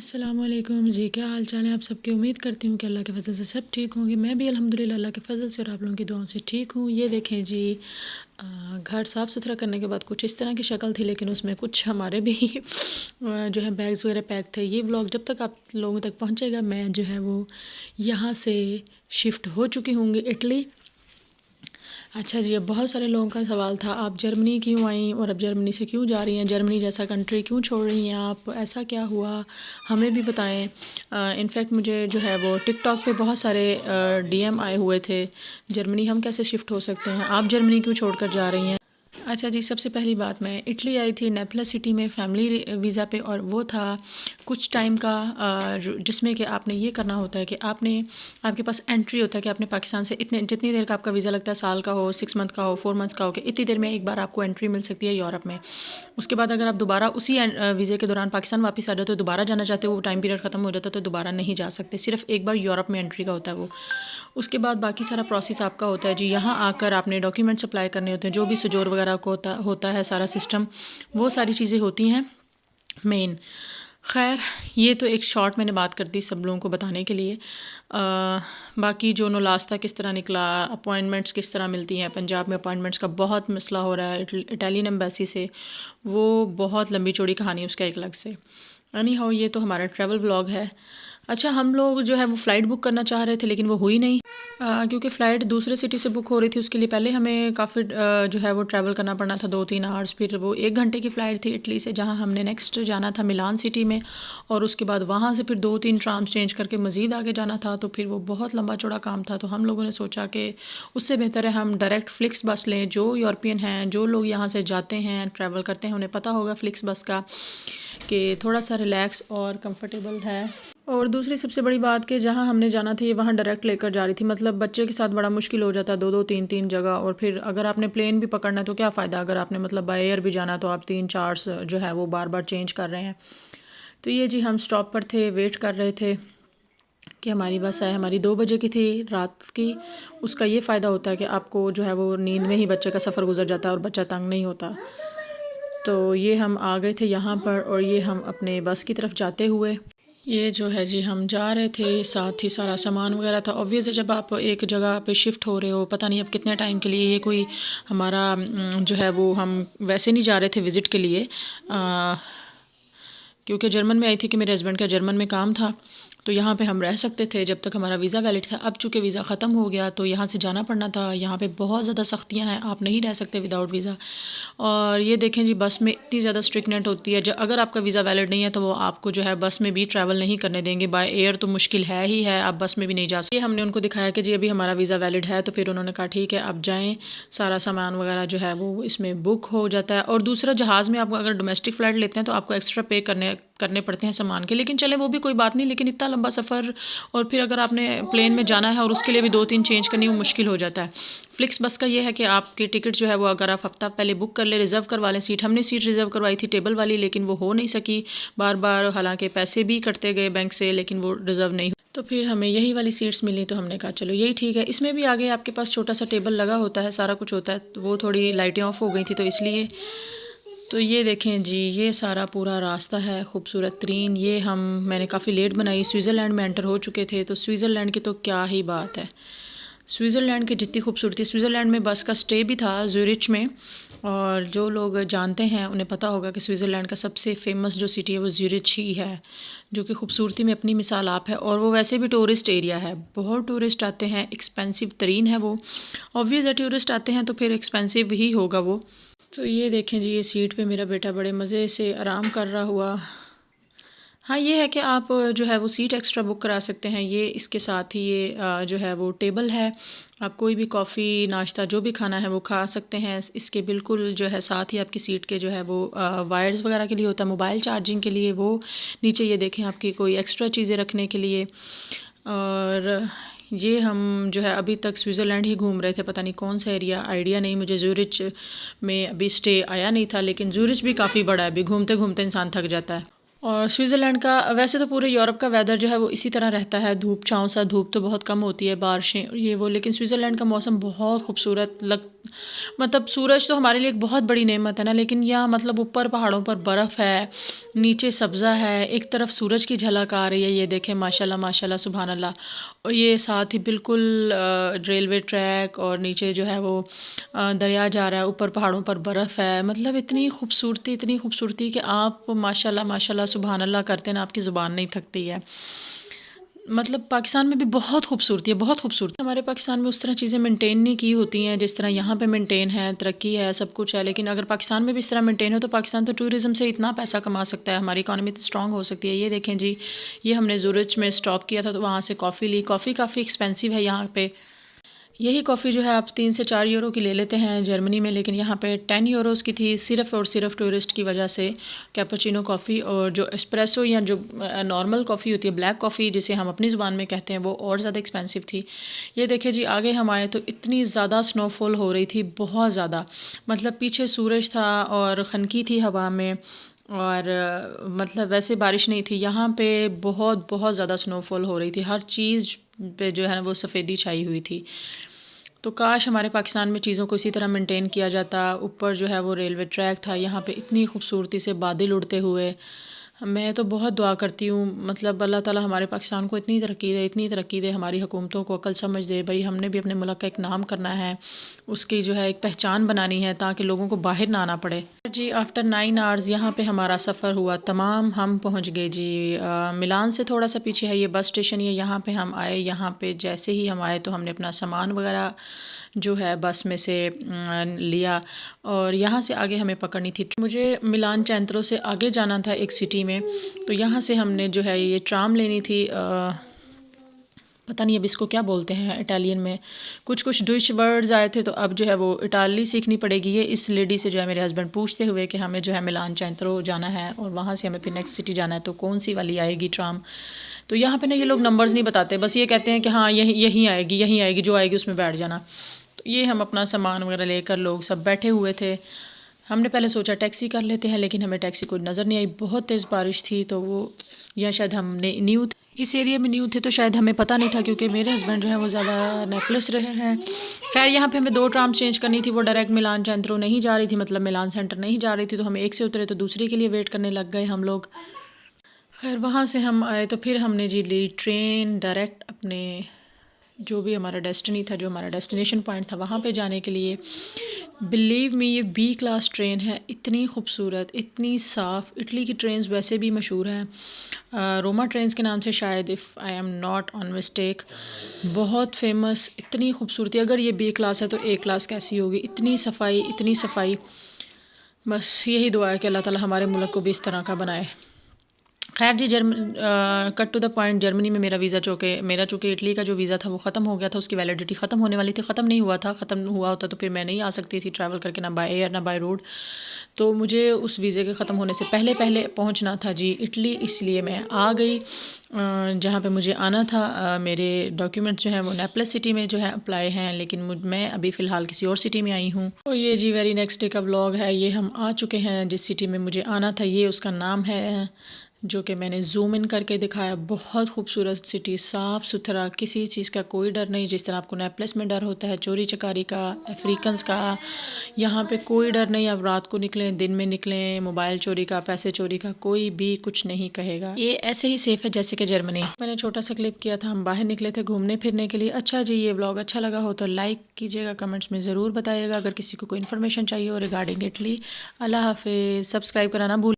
अस्सलामुअलैकुम जी, क्या हाल चाल है आप सबकी। उम्मीद करती हूँ कि अल्लाह के फजल से सब ठीक होंगे। मैं भी अल्हम्दुलिल्लाह अल्लाह के फजल से और आप लोगों की दुआओं से ठीक हूँ। ये देखें जी, घर साफ़ सुथरा करने के बाद कुछ इस तरह की शक्ल थी, लेकिन उसमें कुछ हमारे भी जो है बैग्स वगैरह पैक थे। ये व्लॉग जब तक आप लोगों तक पहुँचेगा, मैं जो है वो यहाँ से शिफ्ट हो चुकी होंगी इटली। अच्छा जी, अब बहुत सारे लोगों का सवाल था, आप जर्मनी क्यों आई और अब जर्मनी से क्यों जा रही हैं, जर्मनी जैसा कंट्री क्यों छोड़ रही हैं आप, ऐसा क्या हुआ, हमें भी बताएं। इनफैक्ट मुझे जो है वो टिकटॉक पे बहुत सारे डीएम आए हुए थे, जर्मनी हम कैसे शिफ्ट हो सकते हैं, आप जर्मनी क्यों छोड़ कर जा रही हैं। अच्छा जी, सबसे पहली बात, मैं इटली आई थी नेपलस सिटी में फ़ैमिली वीज़ा पे, और वो था कुछ टाइम का जिसमें कि आपने ये करना होता है कि आपके पास एंट्री होता है कि आपने पाकिस्तान से जितनी देर का आपका वीज़ा लगता है, साल का हो, 6 मंथ का हो, 4 मंथ्स का हो, कि इतनी देर में एक बार आपको एंट्री मिल सकती है यूरोप में। उसके बाद अगर आप दोबारा उसी वीज़े के दौरान पाकिस्तान वापस आ जाते हो, दोबारा जाना चाहते हो, वो टाइम पीरियड ख़त्म हो जाता है तो दोबारा नहीं जा सकते, सिर्फ एक बार यूरोप में एंट्री का होता है वो। उसके बाद बाकी सारा प्रोसेस आपका होता है जी, यहाँ आकर आपने डॉक्यूमेंट्स अप्लाई करने होते हैं, जो भी सजोर वगैरह को होता है सारा सिस्टम, वो सारी चीज़ें होती हैं मेन। खैर, ये तो एक शॉर्ट मैंने बात कर दी सब लोगों को बताने के लिए। बाकी जो नाश्ता किस तरह निकला, अपॉइंटमेंट्स किस तरह मिलती हैं, पंजाब में अपॉइंटमेंट्स का बहुत मसला हो रहा है इटालियन एम्बेसी से, वो बहुत लंबी चौड़ी कहानी है उसका एक अलग से। एनी हाउ, ये तो हमारा ट्रैवल व्लॉग है। अच्छा, हम लोग जो है वो फ़्लाइट बुक करना चाह रहे थे, लेकिन वो हुई नहीं, क्योंकि फ़्लाइट दूसरे सिटी से बुक हो रही थी। उसके लिए पहले हमें काफ़ी जो है वो ट्रैवल करना पड़ना था, 2-3 आवर्स। फिर वो 1 घंटे की फ़्लाइट थी इटली से, जहाँ हमने नेक्स्ट जाना था मिलान सिटी में, और उसके बाद वहाँ से फिर 2-3 ट्राम्स चेंज करके मज़ीद आगे जाना था। तो फिर वो बहुत लंबा चौड़ा काम था, तो हम लोगों ने सोचा कि उससे बेहतर है हम डायरेक्ट फ़्लिक्स बस लें। जो यूरोपियन हैं, जो लोग यहाँ से जाते हैं, ट्रैवल करते हैं, उन्हें पता होगा फ़्लिक्स बस का कि थोड़ा सा रिलैक्स और कंफर्टेबल है। और दूसरी सबसे बड़ी बात कि जहाँ हमने जाना था ये वहाँ डायरेक्ट लेकर जा रही थी, मतलब बच्चे के साथ बड़ा मुश्किल हो जाता है, 2-2 3-3 जगह। और फिर अगर आपने प्लेन भी पकड़ना है तो क्या फ़ायदा, अगर आपने मतलब बाय एयर भी जाना तो आप 3-4 जो है वो बार बार चेंज कर रहे हैं। तो ये जी, हम स्टॉप पर थे, वेट कर रहे थे कि हमारी बस आए। हमारी 2 बजे की थी रात की। उसका ये फ़ायदा होता है कि आपको जो है वो नींद में ही बच्चे का सफ़र गुजर जाता है और बच्चा तंग नहीं होता। तो ये हम आ गए थे यहाँ पर, और ये हम अपने बस की तरफ जाते हुए, ये जो है जी हम जा रहे थे, साथ ही सारा सामान वगैरह था। ऑब्वियस है, जब आप एक जगह पे शिफ्ट हो रहे हो, पता नहीं अब कितने टाइम के लिए, ये कोई हमारा जो है वो हम वैसे नहीं जा रहे थे विज़िट के लिए, क्योंकि जर्मन में आई थी कि मेरे हस्बैंड का जर्मन में काम था, तो यहाँ पे हम रह सकते थे जब तक हमारा वीज़ा वैलिड था। अब चूँकि वीज़ा ख़त्म हो गया तो यहाँ से जाना पड़ना था। यहाँ पे बहुत ज़्यादा सख्तियाँ हैं, आप नहीं रह सकते विदाउट वीज़ा। और ये देखें जी, बस में इतनी ज़्यादा स्ट्रिक्टनेट होती है, अगर आपका वीज़ा वैलिड नहीं है तो वो आपको जो है बस में भी ट्रैवल नहीं करने देंगे। बाय एयर तो मुश्किल है ही है, आप बस में भी नहीं जा सकते। हमने उनको दिखाया कि जी अभी हमारा वीज़ा वैलिड है, तो फिर उन्होंने कहा ठीक है आप जाएँ, सारा सामान वगैरह जो है वो इसमें बुक हो जाता है। और दूसरा, जहाज़ में आप अगर डोमेस्टिक फ़्लाइट लेते हैं तो आपको एक्स्ट्रा पे करने पड़ते हैं सामान के, लेकिन चले वो भी कोई बात नहीं। लेकिन इतना लंबा सफ़र, और फिर अगर आपने प्लेन में जाना है और उसके लिए भी 2-3 चेंज करनी, वो मुश्किल हो जाता है। फ्लिक्स बस का ये है कि आपकी टिकट जो है वो अगर आप हफ्ता पहले बुक कर ले, रिज़र्व करवा लें सीट। हमने सीट रिज़र्व करवाई थी टेबल वाली, लेकिन वो हो नहीं सकी बार बार, हालांकि पैसे भी कटते गए बैंक से, लेकिन वो रिज़र्व नहीं। तो फिर हमें यही वाली सीट्स मिली, तो हमने कहा चलो यही ठीक है। इसमें भी आगे आपके पास छोटा सा टेबल लगा होता है, सारा कुछ होता है, तो वो थोड़ी लाइटें ऑफ हो गई थी तो इसलिए। तो ये देखें जी, ये सारा पूरा रास्ता है खूबसूरत तरीन। ये मैंने काफ़ी लेट बनाई, स्विट्ज़रलैंड में एंटर हो चुके थे, तो स्विट्ज़रलैंड की तो क्या ही बात है, स्विट्ज़रलैंड की जितनी खूबसूरती। स्विट्ज़रलैंड में बस का स्टे भी था ज़्यूरिच में, और जो लोग जानते हैं उन्हें पता होगा कि स्विट्ज़रलैंड का सबसे फेमस जो सिटी है वो ज़्यूरिच ही है, जो कि खूबसूरती में अपनी मिसाल आप है। और वो वैसे भी टूरिस्ट एरिया है, बहुत टूरिस्ट आते हैं, एक्सपेंसिव तरीन है वो। ऑब्वियस है, टूरिस्ट आते हैं तो फिर एक्सपेंसिव ही होगा वो। तो ये देखें जी, ये सीट पे मेरा बेटा बड़े मज़े से आराम कर रहा हुआ। हाँ, ये है कि आप जो है वो सीट एक्स्ट्रा बुक करा सकते हैं। ये इसके साथ ही ये जो है वो टेबल है, आप कोई भी कॉफ़ी नाश्ता जो भी खाना है वो खा सकते हैं। इसके बिल्कुल जो है साथ ही आपकी सीट के जो है वो वायर्स वगैरह के लिए होता है, मोबाइल चार्जिंग के लिए। वो नीचे ये देखें आपकी कोई एक्स्ट्रा चीज़ें रखने के लिए। और ये हम जो है अभी तक स्विट्ज़रलैंड ही घूम रहे थे, पता नहीं कौन सा एरिया, आइडिया नहीं मुझे। ज़्यूरिच में अभी स्टे आया नहीं था, लेकिन ज़्यूरिच भी काफ़ी बड़ा है, अभी घूमते घूमते इंसान थक जाता है। और स्विट्ज़रलैंड का वैसे तो पूरे यूरोप का वेदर जो है वो इसी तरह रहता है, धूप छाँव सा, धूप तो बहुत कम होती है, बारिशें ये वो, लेकिन स्विट्ज़रलैंड का मौसम बहुत खूबसूरत मतलब सूरज तो हमारे लिए एक बहुत बड़ी नेमत है ना, लेकिन यहाँ मतलब ऊपर पहाड़ों पर बर्फ़ है, नीचे सब्ज़ा है, एक तरफ सूरज की झलक आ रही है, ये देखें माशाल्लाह माशाल्लाह सुभान अल्लाह। और ये साथ ही बिल्कुल रेलवे ट्रैक और नीचे जो है वो दरिया जा रहा है, ऊपर पहाड़ों पर बर्फ़ है, मतलब इतनी खूबसूरती कि आप माशाल्लाह माशाल्लाह सुभान अल्लाह करते ना आपकी ज़ुबान नहीं थकती है। मतलब पाकिस्तान में भी बहुत खूबसूरती है, बहुत खूबसूरती। हमारे पाकिस्तान में उस तरह चीज़ें मेंटेन नहीं की होती हैं जिस तरह यहाँ पे मेंटेन है, तरक्की है, सब कुछ है, लेकिन अगर पाकिस्तान में भी इस तरह मेंटेन हो तो पाकिस्तान तो टूरिज़्म से इतना पैसा कमा सकता है, हमारी इकॉनमी तो स्ट्रॉन्ग हो सकती है। ये देखें जी, ये हमने ज़ुरिच में स्टॉप किया था तो वहाँ से कॉफ़ी ली। कॉफ़ी काफ़ी एक्सपेंसिव है यहाँ पे। यही कॉफ़ी जो है आप 3 से 4 यूरो की ले लेते हैं जर्मनी में, लेकिन यहाँ पे 10 यूरोज़ की थी, सिर्फ़ और सिर्फ टूरिस्ट की वजह से। कैपुचिनो कॉफ़ी और जो एस्प्रेसो या जो नॉर्मल कॉफ़ी होती है, ब्लैक कॉफ़ी जिसे हम अपनी ज़ुबान में कहते हैं, वो और ज़्यादा एक्सपेंसिव थी। ये देखिए जी, आगे हम आए तो इतनी ज़्यादा स्नोफॉल हो रही थी, बहुत ज़्यादा। मतलब पीछे सूरज था और खनकी थी हवा में, और मतलब वैसे बारिश नहीं थी। यहाँ पे बहुत बहुत ज़्यादा स्नोफॉल हो रही थी, हर चीज़ पे जो है ना वो सफ़ेदी छाई हुई थी। तो काश हमारे पाकिस्तान में चीज़ों को इसी तरह मेंटेन किया जाता। ऊपर जो है वो रेलवे ट्रैक था, यहाँ पे इतनी खूबसूरती से बादल उड़ते हुए। मैं तो बहुत दुआ करती हूँ, मतलब अल्लाह ताला हमारे पाकिस्तान को इतनी तरक्की दे, इतनी तरक्की दे, हमारी हुकूमतों को अक्ल समझ दे। भाई हमने भी अपने मुल्क का एक नाम करना है, उसकी जो है एक पहचान बनानी है ताकि लोगों को बाहर ना आना पड़े। जी आफ्टर 9 आवर्स यहाँ पे हमारा सफ़र हुआ तमाम, हम पहुँच गए जी मिलान से थोड़ा सा पीछे है ये बस स्टेशन। ये यहाँ पे हम आए, यहाँ पे जैसे ही हम आए तो हमने अपना सामान वगैरह जो है बस में से लिया और यहाँ से आगे हमें पकड़नी थी। मुझे मिलान चैंत्रो से आगे जाना था एक सिटी में, तो यहाँ से हमने जो है ये ट्राम लेनी थी। पता नहीं अब इसको क्या बोलते हैं इटालियन में, कुछ कुछ डिश वर्ड्स आए थे, तो अब जो है वो इटाली सीखनी पड़ेगी। ये इस लेडी से जो है मेरे हस्बैंड पूछते हुए कि हमें जो है मिलान चैंत्रो जाना है और वहाँ से हमें फिर नेक्स्ट सिटी जाना है, तो कौन सी वाली आएगी ट्राम। तो यहाँ पे ना ये लोग नंबर्स नहीं बताते, बस ये कहते हैं कि हाँ यहीं यहीं आएगी, जो आएगी उसमें बैठ जाना। तो ये हम अपना सामान वगैरह लेकर लोग सब बैठे हुए थे। हमने पहले सोचा टैक्सी कर लेते हैं, लेकिन हमें टैक्सी कोई नज़र नहीं आई, बहुत तेज़ बारिश थी। तो वो या शायद हमने न्यू इस एरिया में न्यू थे तो शायद हमें पता नहीं था, क्योंकि मेरे हस्बैंड जो है वो ज़्यादा नेकलेस रहे हैं। खैर यहाँ पे हमें 2 ट्राम चेंज करनी थी, वो डायरेक्ट मिलान चैंत्रो नहीं जा रही थी, मतलब मिलान सेंटर नहीं जा रही थी, तो हम एक से उतरे तो दूसरे के लिए वेट करने लग गए हम लोग। खैर वहाँ से हम आए तो फिर हमने जी ली ट्रेन डायरेक्ट अपने जो भी हमारा डेस्टिनी था, जो हमारा डेस्टिनेशन पॉइंट था वहाँ पे जाने के लिए। बिलीव मी ये बी क्लास ट्रेन है, इतनी खूबसूरत, इतनी साफ़। इटली की ट्रेन्स वैसे भी मशहूर हैं, रोमा ट्रेन्स के नाम से शायद, if I am not on mistake, बहुत फेमस। इतनी खूबसूरती, अगर ये बी क्लास है तो ए क्लास कैसी होगी। इतनी सफाई, इतनी सफाई। बस यही दुआ है कि अल्लाह ताला हमारे मुल्क को भी इस तरह का बनाए। खैर जी, cut to the point, Germany में मेरा चूँकि इटली का जो वीज़ा था वो ख़त्म हो गया था, उसकी वैलिडिटी ख़त्म होने वाली थी। ख़त्म नहीं हुआ था, ख़त्म हुआ होता तो फिर मैं नहीं आ सकती थी ट्रैवल करके, ना बाय एयर ना बाय रोड। तो मुझे उस वीज़े के ख़त्म होने से पहले पहले पहुंचना था जी इटली, इसलिए मैं आ गई जहाँ पे मुझे आना था। मेरे डॉक्यूमेंट्स जो हैं वो नेपल्स सिटी में जो है अप्लाई हैं, लेकिन मैं अभी फ़िलहाल किसी और सिटी में आई हूँ। और ये जी वेरी नेक्स्ट डे का व्लॉग है। ये हम आ चुके हैं जिस सिटी में मुझे आना था, ये उसका नाम है, जो कि मैंने ज़ूम इन करके दिखाया। बहुत खूबसूरत सिटी, साफ़ सुथरा, किसी चीज़ का कोई डर नहीं। जिस तरह आपको नेपल्स में डर होता है चोरी चकारी का, अफ्रीकन्स का, यहाँ पे कोई डर नहीं। आप रात को निकलें, दिन में निकलें, मोबाइल चोरी का, पैसे चोरी का कोई भी कुछ नहीं कहेगा। ये ऐसे ही सेफ़ है जैसे कि जर्मनी। मैंने छोटा सा क्लिप किया था, हम बाहर निकले थे घूमने फिरने के लिए। अच्छा जी, ये व्लॉग अच्छा लगा हो तो लाइक कीजिएगा, कमेंट्स में ज़रूर बताइएगा। अगर किसी को कोई इन्फॉर्मेशन चाहिए हो रिगार्डिंग इटली। अल्लाह हाफिज़। सब्सक्राइब कराना भूल